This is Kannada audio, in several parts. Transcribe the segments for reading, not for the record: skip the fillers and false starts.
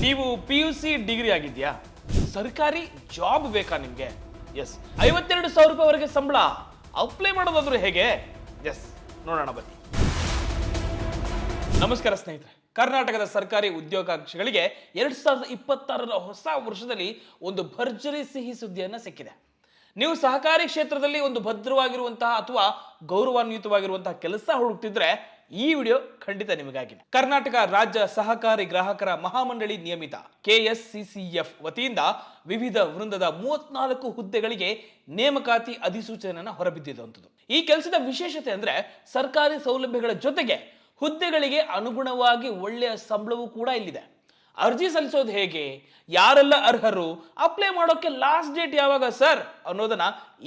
ನೀವು PUC ಡಿಗ್ರಿ ಆಗಿದ್ಯಾ? ಸರ್ಕಾರಿ ಜಾಬ್ ಬೇಕಾ ನಿಮ್ಗೆ? ಎಸ್. 52,000 ರೂಪಾಯಿವರೆಗೆ ಸಂಬಳ. ಅಪ್ಲೈ ಮಾಡೋದಾದ್ರೂ ಹೇಗೆ? ಎಸ್, ನೋಡೋಣ ಬನ್ನಿ. ನಮಸ್ಕಾರ ಸ್ನೇಹಿತರೆ. ಕರ್ನಾಟಕದ ಸರ್ಕಾರಿ ಉದ್ಯೋಗಾಕಾಂಕ್ಷಿಗಳಿಗೆ 2026ರ ಹೊಸ ವರ್ಷದಲ್ಲಿ ಒಂದು ಭರ್ಜರಿ ಸಿಹಿ ಸುದ್ದಿಯನ್ನ ಸಿಕ್ಕಿದೆ. ನೀವು ಸಹಕಾರಿ ಕ್ಷೇತ್ರದಲ್ಲಿ ಒಂದು ಭದ್ರವಾಗಿರುವಂತಹ ಅಥವಾ ಗೌರವಾನ್ವಿತವಾಗಿರುವಂತಹ ಕೆಲಸ ಹುಡುಕ್ತಿದ್ರೆ ಈ ವಿಡಿಯೋ ಖಂಡಿತ ನಿಮಗಾಗಿ. ಕರ್ನಾಟಕ ರಾಜ್ಯ ಸಹಕಾರಿ ಗ್ರಾಹಕರ ಮಹಾಮಂಡಳಿ ನಿಯಮಿತ KSCCF ವತಿಯಿಂದ ವಿವಿಧ ವೃಂದದ 34 ಹುದ್ದೆಗಳಿಗೆ ನೇಮಕಾತಿ ಅಧಿಸೂಚನೆಯನ್ನು ಹೊರಬಿದ್ದಿರುವಂಥದ್ದು. ಈ ಕೆಲಸದ ವಿಶೇಷತೆ ಅಂದ್ರೆ ಸರ್ಕಾರಿ ಸೌಲಭ್ಯಗಳ ಜೊತೆಗೆ ಹುದ್ದೆಗಳಿಗೆ ಅನುಗುಣವಾಗಿ ಒಳ್ಳೆಯ ಸಂಬಳವೂ ಕೂಡ ಇಲ್ಲಿದೆ. ಅರ್ಜಿ ಸಲ್ಲಿಸೋದು ಹೇಗೆ, ಯಾರೆಲ್ಲ ಅರ್ಹರು, ಅಪ್ಲೈ ಮಾಡೋಕೆ ಲಾಸ್ಟ್ ಡೇಟ್ ಯಾವಾಗ ಸರ್ ಅನ್ನೋದನ್ನ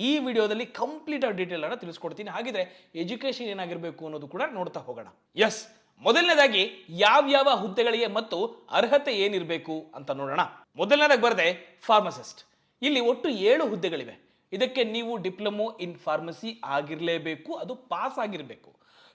ಈ ವಿಡಿಯೋದಲ್ಲಿ ಕಂಪ್ಲೀಟ್ ಡೀಟೇಲ್ ಅನ್ನ ತಿಳಿಸ್ಕೊಡ್ತೀನಿ. ಹಾಗಿದ್ರೆ ಎಜುಕೇಶನ್ ಏನಾಗಿರ್ಬೇಕು ಅನ್ನೋದು ಕೂಡ ನೋಡ್ತಾ ಹೋಗೋಣ. ಎಸ್, ಮೊದಲನೇದಾಗಿ ಯಾವ್ಯಾವ ಹುದ್ದೆಗಳಿಗೆ ಮತ್ತು ಅರ್ಹತೆ ಏನಿರಬೇಕು ಅಂತ ನೋಡೋಣ. ಮೊದಲನೇದಾಗಿ ಬರದೆ ಫಾರ್ಮಸಿಸ್ಟ್. ಇಲ್ಲಿ ಒಟ್ಟು 7 ಹುದ್ದೆಗಳಿವೆ. ಇದಕ್ಕೆ ನೀವು ಡಿಪ್ಲೊಮೊ ಇನ್ ಫಾರ್ಮಸಿ ಆಗಿರಲೇಬೇಕು, ಅದು ಪಾಸ್ ಆಗಿರಬೇಕು.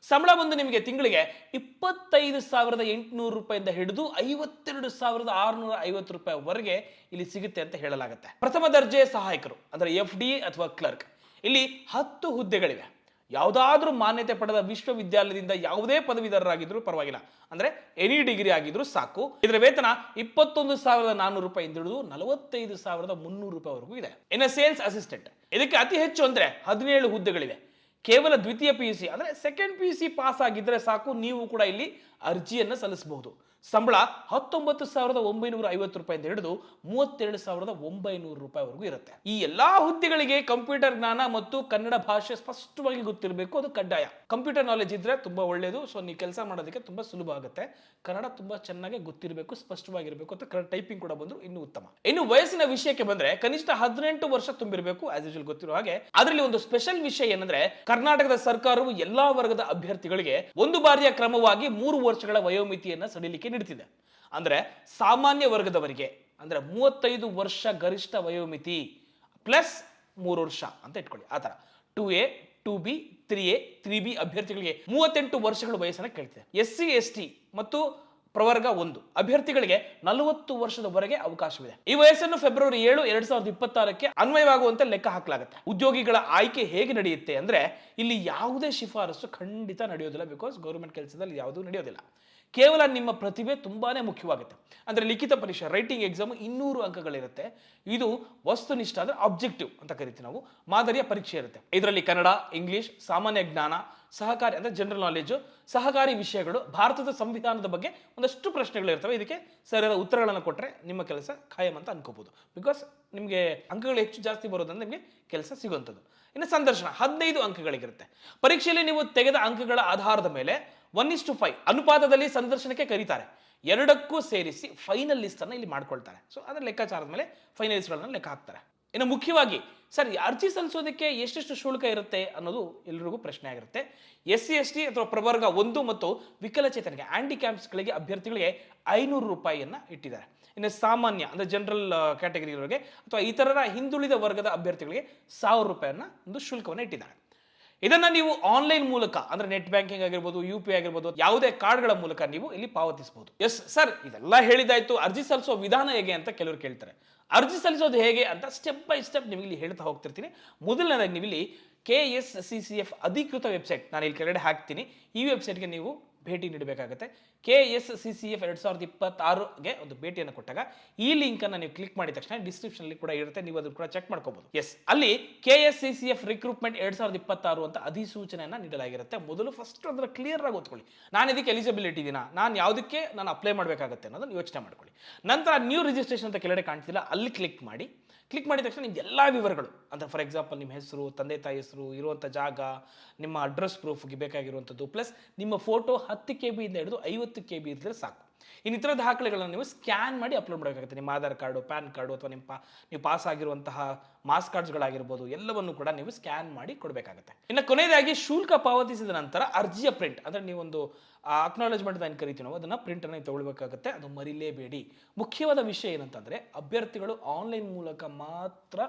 ಸಂಬಳ ಬಂದು ನಿಮಗೆ ತಿಂಗಳಿಗೆ 25,800 ರೂಪಾಯಿಂದ ಹಿಡಿದು 52,650 ರೂಪಾಯಿವರೆಗೆ ಇಲ್ಲಿ ಸಿಗುತ್ತೆ ಅಂತ ಹೇಳಲಾಗುತ್ತೆ. ಪ್ರಥಮ ದರ್ಜೆ ಸಹಾಯಕರು ಅಂದ್ರೆ FD ಅಥವಾ ಕ್ಲರ್ಕ್, ಇಲ್ಲಿ 10 ಹುದ್ದೆಗಳಿವೆ. ಯಾವುದಾದ್ರೂ ಮಾನ್ಯತೆ ಪಡೆದ ವಿಶ್ವವಿದ್ಯಾಲಯದಿಂದ ಯಾವುದೇ ಪದವೀಧರರಾಗಿದ್ರು ಪರವಾಗಿಲ್ಲ, ಅಂದ್ರೆ ಎನಿ ಡಿಗ್ರಿ ಆಗಿದ್ರು ಸಾಕು. ಇದರ ವೇತನ 21,400 ರೂಪಾಯಿಂದ ಹಿಡಿದು 45,300 ರೂಪಾಯಿವರೆಗೂ ಇದೆ. ಇನ್ನು ಸೇಲ್ಸ್ ಅಸಿಸ್ಟೆಂಟ್, ಇದಕ್ಕೆ ಅತಿ ಹೆಚ್ಚು ಅಂದ್ರೆ 17 ಹುದ್ದೆಗಳಿವೆ. ಕೇವಲ ದ್ವಿತೀಯ PUC ಅಂದ್ರೆ ಸೆಕೆಂಡ್ PUC ಪಾಸ್ ಆಗಿದ್ರೆ ಸಾಕು, ನೀವು ಕೂಡ ಇಲ್ಲಿ ಅರ್ಜಿಯನ್ನ ಸಲ್ಲಿಸಬಹುದು. ಸಂಬಳ 19,950 ರೂಪಾಯಿಂದ ಹಿಡಿದು 32,900 ರೂಪಾಯಿವರೆಗೂ ಇರುತ್ತೆ. ಈ ಎಲ್ಲಾ ಹುದ್ದೆಗಳಿಗೆ ಕಂಪ್ಯೂಟರ್ ಜ್ಞಾನ ಮತ್ತು ಕನ್ನಡ ಭಾಷೆ ಸ್ಪಷ್ಟವಾಗಿ ಗೊತ್ತಿರಬೇಕು, ಅದು ಕಡ್ಡಾಯ. ಕಂಪ್ಯೂಟರ್ ನಾಲೆಜ್ ಇದ್ರೆ ತುಂಬಾ ಒಳ್ಳೆಯದು. ಸೊ ನೀವು ಕೆಲಸ ಮಾಡೋದಕ್ಕೆ ತುಂಬಾ ಸುಲಭ ಆಗುತ್ತೆ. ಕನ್ನಡ ತುಂಬಾ ಚೆನ್ನಾಗಿ ಗೊತ್ತಿರಬೇಕು, ಸ್ಪಷ್ಟವಾಗಿರಬೇಕು, ಅಂತ ಕನ್ನಡ ಟೈಪಿಂಗ್ ಕೂಡ ಬಂದ್ರು ಇನ್ನೂ ಉತ್ತಮ. ಇನ್ನು ವಯಸ್ಸಿನ ವಿಷಯಕ್ಕೆ ಬಂದ್ರೆ ಕನಿಷ್ಠ 18 ವರ್ಷ ತುಂಬಿರಬೇಕು, ಆಸ್ ಯೂಶುವಲ್ ಗೊತ್ತಿರೋ ಹಾಗೆ. ಅದರಲ್ಲಿ ಒಂದು ಸ್ಪೆಷಲ್ ವಿಷಯ ಏನಂದ್ರೆ ಕರ್ನಾಟಕದ ಸರ್ಕಾರವು ಎಲ್ಲಾ ವರ್ಗದ ಅಭ್ಯರ್ಥಿಗಳಿಗೆ ಒಂದು ಬಾರಿಯ ಕ್ರಮವಾಗಿ 3 ವರ್ಷಗಳ ವಯೋಮಿತಿಯನ್ನ ಸಡಿಲಿಕೆ ನೀಡುತ್ತಿದೆ. ಅಂದ್ರೆ ಸಾಮಾನ್ಯ ವರ್ಗದವರಿಗೆ ಅಂದ್ರೆ 35 ವರ್ಷ ಗರಿಷ್ಠ ವಯೋಮಿತಿ ಪ್ಲಸ್ 3 ವರ್ಷ ಅಂತ ಇಟ್ಕೊಳ್ಳಿ. ಆತರ 2A 2B 3A 3B ಅಭ್ಯರ್ಥಿಗಳಿಗೆ 38 ವರ್ಷಗಳ ವಯಸ್ಸನ್ನ ಕೇಳ್ತಿದೆ. SC ST ಮತ್ತು ಪ್ರವರ್ಗ 1 ಅಭ್ಯರ್ಥಿಗಳಿಗೆ 40 ವರ್ಷದವರೆಗೆ ಅವಕಾಶವಿದೆ. ಈ ವಯಸ್ಸನ್ನು ಫೆಬ್ರವರಿ 7, 2026ಕ್ಕೆ ಅನ್ವಯವಾಗುವಂತೆ ಲೆಕ್ಕ ಹಾಕಲಾಗುತ್ತೆ. ಉದ್ಯೋಗಿಗಳ ಆಯ್ಕೆ ಹೇಗೆ ನಡೆಯುತ್ತೆ ಅಂದ್ರೆ ಇಲ್ಲಿ ಯಾವುದೇ ಶಿಫಾರಸು ಖಂಡಿತ ನಡೆಯೋದಿಲ್ಲ. ಬಿಕಾಸ್ ಗೌರ್ಮೆಂಟ್ ಕೆಲಸದಲ್ಲಿ ಯಾವುದೂ ನಡೆಯೋದಿಲ್ಲ. ಕೇವಲ ನಿಮ್ಮ ಪ್ರತಿಭೆ ತುಂಬಾನೇ ಮುಖ್ಯವಾಗುತ್ತೆ. ಅಂದ್ರೆ ಲಿಖಿತ ಪರೀಕ್ಷೆ ರೈಟಿಂಗ್ ಎಕ್ಸಾಮ್ 200 ಅಂಕಗಳಿರುತ್ತೆ. ಇದು ವಸ್ತುನಿಷ್ಠ ಅಂದ್ರೆ ಆಬ್ಜೆಕ್ಟಿವ್ ಅಂತ ಕರಿತೀವಿ ನಾವು, ಮಾದರಿಯ ಪರೀಕ್ಷೆ ಇರುತ್ತೆ. ಇದರಲ್ಲಿ ಕನ್ನಡ, ಇಂಗ್ಲಿಷ್, ಸಾಮಾನ್ಯ ಜ್ಞಾನ, ಸಹಕಾರಿ ಅಂದ್ರೆ ಜನರಲ್ ನಾಲೆಜ್, ಸಹಕಾರಿ ವಿಷಯಗಳು, ಭಾರತದ ಸಂವಿಧಾನದ ಬಗ್ಗೆ ಒಂದಷ್ಟು ಪ್ರಶ್ನೆಗಳು ಇರ್ತವೆ. ಇದಕ್ಕೆ ಸರಿಯಾದ ಉತ್ತರಗಳನ್ನು ಕೊಟ್ಟರೆ ನಿಮ್ಮ ಕೆಲಸ ಖಾಯಂ ಅಂತ ಅನ್ಕೋಬಹುದು. ಬಿಕಾಸ್ ನಿಮಗೆ ಅಂಕಗಳು ಹೆಚ್ಚು ಜಾಸ್ತಿ ಬರೋದ್ರಿಂದ ನಿಮಗೆ ಕೆಲಸ ಸಿಗುವಂಥದ್ದು. ಇನ್ನು ಸಂದರ್ಶನ 15 ಅಂಕಗಳಿಗಿರುತ್ತೆ. ಪರೀಕ್ಷೆಯಲ್ಲಿ ನೀವು ತೆಗೆದ ಅಂಕಗಳ ಆಧಾರದ ಮೇಲೆ 1:5 ಅನುಪಾತದಲ್ಲಿ ಸಂದರ್ಶನಕ್ಕೆ ಕರೀತಾರೆ. ಎರಡಕ್ಕೂ ಸೇರಿಸಿ ಫೈನಲ್ ಲಿಸ್ಟ್ ಅನ್ನ ಇಲ್ಲಿ ಮಾಡ್ಕೊಳ್ತಾರೆ. ಸೊ ಅದರ ಲೆಕ್ಕಾಚಾರದ ಮೇಲೆ ಫೈನಲಿಸ್ಟ್ಗಳನ್ನ ಲೆಕ್ಕ ಹಾಕ್ತಾರೆ. ಇನ್ನು ಮುಖ್ಯವಾಗಿ ಸರ್ ಅರ್ಜಿ ಸಲ್ಲಿಸೋದಕ್ಕೆ ಎಷ್ಟೆಷ್ಟು ಶುಲ್ಕ ಇರುತ್ತೆ ಅನ್ನೋದು ಎಲ್ಲರಿಗೂ ಪ್ರಶ್ನೆ ಆಗಿರುತ್ತೆ. SC ST ಅಥವಾ ಪ್ರವರ್ಗ 1 ಮತ್ತು ವಿಕಲಚೇತನಿಗೆ ಹ್ಯಾಂಡಿಕ್ಯಾಪ್ಸ್ಗಳಿಗೆ ಅಭ್ಯರ್ಥಿಗಳಿಗೆ 500 ರೂಪಾಯಿಯನ್ನ ಇಟ್ಟಿದ್ದಾರೆ. ಇನ್ನು ಸಾಮಾನ್ಯ ಅಂದ್ರೆ ಜನರಲ್ ಕ್ಯಾಟಗರಿಯವರಿಗೆ ಅಥವಾ ಇತರರ ಹಿಂದುಳಿದ ವರ್ಗದ ಅಭ್ಯರ್ಥಿಗಳಿಗೆ 1,000 ರೂಪಾಯಿಯನ್ನ ಒಂದು ಶುಲ್ಕವನ್ನು ಇಟ್ಟಿದ್ದಾರೆ. ಇದನ್ನ ನೀವು ಆನ್ಲೈನ್ ಮೂಲಕ ಅಂದ್ರೆ ನೆಟ್ ಬ್ಯಾಂಕಿಂಗ್ ಆಗಿರ್ಬೋದು, UPI ಆಗಿರ್ಬೋದು, ಯಾವುದೇ ಕಾರ್ಡ್ಗಳ ಮೂಲಕ ನೀವು ಇಲ್ಲಿ ಪಾವತಿಸಬಹುದು. ಎಸ್ ಸರ್, ಇದೆಲ್ಲ ಹೇಳಿದಾಯ್ತು, ಅರ್ಜಿ ಸಲ್ಲಿಸೋ ವಿಧಾನ ಹೇಗೆ ಅಂತ ಕೆಲವರು ಕೇಳ್ತಾರೆ. ಅರ್ಜಿ ಸಲ್ಲಿಸೋದು ಹೇಗೆ ಅಂತ ಸ್ಟೆಪ್ ಬೈ ಸ್ಟೆಪ್ ನಿಮಗೆ ಇಲ್ಲಿ ಹೇಳ್ತಾ ಹೋಗ್ತಿರ್ತೀನಿ. ಮೊದಲನೇದಾಗಿ ನೀವು ಇಲ್ಲಿ KSCCF ಅಧಿಕೃತ ವೆಬ್ಸೈಟ್ ನಾನು ಇಲ್ಲಿ ಕೆಳಗಡೆ ಹಾಕ್ತೀನಿ. ಈ ವೆಬ್ಸೈಟ್ಗೆ ನೀವು ಭೇಟಿ ನೀಡಬೇಕಾಗುತ್ತೆ. KSCCF 2026ಗೆ ಒಂದು ಭೇಟಿಯನ್ನು ಕೊಟ್ಟಾಗ ಈ ಲಿಂಕ್ ಅನ್ನು ನೀವು ಕ್ಲಿಕ್ ಮಾಡಿದ ತಕ್ಷಣ ಡಿಸ್ಕ್ರಿಪ್ಷನ್ ಅಲ್ಲಿ ಕೂಡ ಇರುತ್ತೆ, ನೀವು ಅದನ್ನು ಕೂಡ ಚೆಕ್ ಮಾಡ್ಕೋಬಹುದು. ಎಸ್, ಅಲ್ಲಿ KSCCF ರಿಕ್ರೂಟ್ಮೆಂಟ್ 2026 ಅಂತ ಅಧಿಸೂಚನೆಯನ್ನ ನೀಡಲಾಗಿರುತ್ತೆ. ಮೊದಲು ಫಸ್ಟ್ ಅದನ್ನ ಕ್ಲಿಯರ್ ಆಗಿ ಓದ್ಕೊಳ್ಳಿ. ನಾನು ಇದಕ್ಕೆ ಎಲಿಜಿಬಿಲಿಟಿ ಇದೀನಾ, ನಾನು ಯಾವುದಕ್ಕೆ ನಾನು ಅಪ್ಲೈ ಮಾಡಬೇಕಾಗುತ್ತೆ ಅನ್ನೋದನ್ನ ಯೋಚನೆ ಮಾಡ್ಕೊಳ್ಳಿ. ನಂತರ ನ್ಯೂ ರಿಜಿಸ್ಟ್ರೇಷನ್ ಅಂತ ಕೆಳಗಡೆ ಕಾಣ್ತಿಲ್ಲ, ಅಲ್ಲಿ ಕ್ಲಿಕ್ ಮಾಡಿ. ಕ್ಲಿಕ್ ಮಾಡಿದ ತಕ್ಷಣ ನಿಮ್ಗೆ ಎಲ್ಲ ವಿವರಗಳು ಅಂದರೆ ಫಾರ್ ಎಕ್ಸಾಂಪಲ್ ನಿಮ್ಮ ಹೆಸರು, ತಂದೆ ತಾಯಿ ಹೆಸರು, ಇರುವಂಥ ಜಾಗ, ನಿಮ್ಮ ಅಡ್ರೆಸ್ ಪ್ರೂಫ್ಗೆ ಬೇಕಾಗಿರುವಂಥದ್ದು, ಪ್ಲಸ್ ನಿಮ್ಮ ಫೋಟೋ 10 KB ಇಂದ ಹಿಡಿದು 50 KB ಇದ್ದರೆ ಸಾಕು. ಇನ್ನಿತರ ದಾಖಲೆಗಳನ್ನು ನೀವು ಸ್ಕ್ಯಾನ್ ಮಾಡಿ ಅಪ್ಲೋಡ್ ಮಾಡಬೇಕಾಗುತ್ತೆ. ನಿಮ್ಮ ಆಧಾರ್ ಕಾರ್ಡು, ಪ್ಯಾನ್ ಕಾರ್ಡು ಅಥವಾ ನೀವು ಪಾಸ್ ಆಗಿರುವಂತಹ ಮಾಸ್ ಕಾರ್ಡ್ಸ್ಗಳಾಗಿರ್ಬೋದು, ಎಲ್ಲವನ್ನು ಕೂಡ ನೀವು ಸ್ಕ್ಯಾನ್ ಮಾಡಿ ಕೊಡಬೇಕಾಗುತ್ತೆ. ಇನ್ನು ಕೊನೆಯದಾಗಿ ಶುಲ್ಕ ಪಾವತಿಸಿದ ನಂತರ ಅರ್ಜಿಯ ಪ್ರಿಂಟ್ ಅಂದರೆ ನೀವೊಂದು ಅಕ್ನಾಲೇಜ್ಮೆಂಟ್ ಏನು ಕರಿತೀವಿ ನಾವು, ಅದನ್ನ ಪ್ರಿಂಟ್ ಅನ್ನು ತಗೊಳ್ಬೇಕಾಗುತ್ತೆ. ಅದು ಮರಿಲೇಬೇಡಿ. ಮುಖ್ಯವಾದ ವಿಷಯ ಏನಂತಂದ್ರೆ ಅಭ್ಯರ್ಥಿಗಳು ಆನ್ಲೈನ್ ಮೂಲಕ ಮಾತ್ರ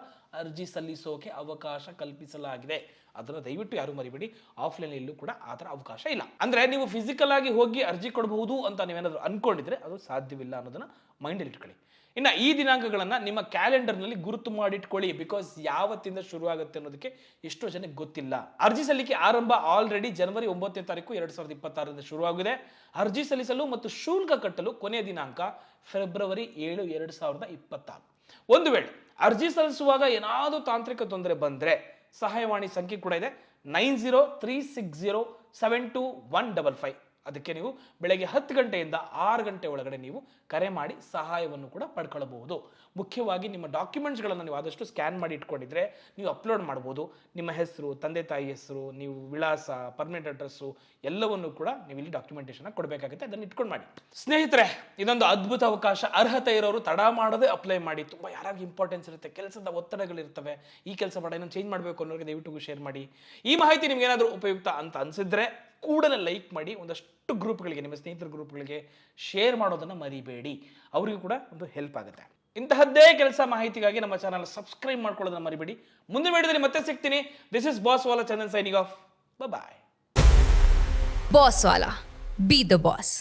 ಅರ್ಜಿ ಸಲ್ಲಿಸೋಕೆ ಅವಕಾಶ ಕಲ್ಪಿಸಲಾಗಿದೆ. ಅದನ್ನು ದಯವಿಟ್ಟು ಯಾರು ಮರಿಬೇಡಿ. ಆಫ್ಲೈನ್ ಎಲ್ಲೂ ಕೂಡ ಆ ಥರ ಅವಕಾಶ ಇಲ್ಲ. ಅಂದರೆ ನೀವು ಫಿಸಿಕಲ್ ಆಗಿ ಹೋಗಿ ಅರ್ಜಿ ಕೊಡಬಹುದು ಅಂತ ನೀವೇನಾದರೂ ಅನ್ಕೊಂಡಿದ್ರೆ ಅದು ಸಾಧ್ಯವಿಲ್ಲ ಅನ್ನೋದನ್ನ ಮೈಂಡಲ್ಲಿ ಇಟ್ಕೊಳ್ಳಿ. ಇನ್ನು ಈ ದಿನಾಂಕಗಳನ್ನು ನಿಮ್ಮ ಕ್ಯಾಲೆಂಡರ್ನಲ್ಲಿ ಗುರುತು ಮಾಡಿಟ್ಕೊಳ್ಳಿ. ಬಿಕಾಸ್ ಯಾವತ್ತಿಂದ ಶುರು ಆಗುತ್ತೆ ಅನ್ನೋದಕ್ಕೆ ಎಷ್ಟೋ ಜನಕ್ಕೆ ಗೊತ್ತಿಲ್ಲ. ಅರ್ಜಿ ಸಲ್ಲಿಕೆ ಆರಂಭ ಆಲ್ರೆಡಿ ಜನವರಿ 9ನೇ ತಾರೀಕು 2026 ಶುರುವಾಗಿದೆ. ಅರ್ಜಿ ಸಲ್ಲಿಸಲು ಮತ್ತು ಶುಲ್ಕ ಕಟ್ಟಲು ಕೊನೆಯ ದಿನಾಂಕ ಫೆಬ್ರವರಿ 7, 2026. ಒಂದು ವೇಳೆ ಅರ್ಜಿ ಸಲ್ಲಿಸುವಾಗ ಏನಾದರೂ ತಾಂತ್ರಿಕ ತೊಂದರೆ ಬಂದರೆ ಸಹಾಯವಾಣಿ ಸಂಖ್ಯೆ ಕೂಡ ಇದೆ, 9036072155. ಅದಕ್ಕೆ ನೀವು ಬೆಳಗ್ಗೆ 10 ಗಂಟೆಯಿಂದ 6 ಗಂಟೆ ಒಳಗಡೆ ನೀವು ಕರೆ ಮಾಡಿ ಸಹಾಯವನ್ನು ಕೂಡ ಪಡ್ಕೊಳ್ಳಬಹುದು. ಮುಖ್ಯವಾಗಿ ನಿಮ್ಮ ಡಾಕ್ಯುಮೆಂಟ್ಸ್ಗಳನ್ನು ನೀವು ಆದಷ್ಟು ಸ್ಕ್ಯಾನ್ ಮಾಡಿ ಇಟ್ಕೊಂಡಿದ್ರೆ ನೀವು ಅಪ್ಲೋಡ್ ಮಾಡ್ಬೋದು. ನಿಮ್ಮ ಹೆಸರು, ತಂದೆ ತಾಯಿ ಹೆಸರು, ನೀವು ವಿಳಾಸ, ಪರ್ಮನೆಂಟ್ ಅಡ್ರೆಸ್ಸು ಎಲ್ಲವನ್ನು ಕೂಡ ನೀವು ಇಲ್ಲಿ ಡಾಕ್ಯುಮೆಂಟೇಶನ್ ಕೊಡಬೇಕಾಗುತ್ತೆ. ಅದನ್ನು ಇಟ್ಕೊಂಡು ಮಾಡಿ. ಸ್ನೇಹಿತರೆ, ಇದೊಂದು ಅದ್ಭುತ ಅವಕಾಶ. ಅರ್ಹತೆ ಇರೋರು ತಡ ಮಾಡದೆ ಅಪ್ಲೈ ಮಾಡಿ. ತುಂಬ ಯಾರಾಗಿ ಇಂಪಾರ್ಟೆನ್ಸ್ ಇರುತ್ತೆ, ಕೆಲಸದ ಒತ್ತಡಗಳಿರ್ತವೆ, ಈ ಕೆಲಸ ಮಾಡ ಇನ್ನೊಂದು ಚೇಂಜ್ ಮಾಡಬೇಕು ಅನ್ನೋರಿಗೆ ದಯವಿಟ್ಟು ಶೇರ್ ಮಾಡಿ. ಈ ಮಾಹಿತಿ ನಿಮ್ಗೆ ಏನಾದರೂ ಉಪಯುಕ್ತ ಅಂತ ಅನಿಸಿದ್ರೆ ಕೂಡಲೇ ಲೈಕ್ ಮಾಡಿ. ಒಂದಷ್ಟು ಗ್ರೂಪ್ಗಳಿಗೆ, ನಿಮ್ಮ ಸ್ನೇಹಿತರ ಗ್ರೂಪ್ಗಳಿಗೆ ಶೇರ್ ಮಾಡೋದನ್ನು ಮರಿಬೇಡಿ. ಅವರಿಗೂ ಕೂಡ ಒಂದು ಹೆಲ್ಪ್ ಆಗುತ್ತೆ. ಇಂತಹದ್ದೇ ಕೆಲಸ ಮಾಹಿತಿಗಾಗಿ ನಮ್ಮ ಚಾನಲ್ ಸಬ್ಸ್ಕ್ರೈಬ್ ಮಾಡ್ಕೊಳ್ಳೋದನ್ನ ಮರಿಬೇಡಿ. ಮುಂದಿನ ವಿಡಿಯೋದಲ್ಲಿ ಮತ್ತೆ ಸಿಗ್ತೀನಿ. ದಿಸ್ ಇಸ್ ಬಾಸ್ ವಾಲಾ Chandan signing off. Bye. Boss ವಾಲಾ, ಬಿ ದ ಬಾಸ್.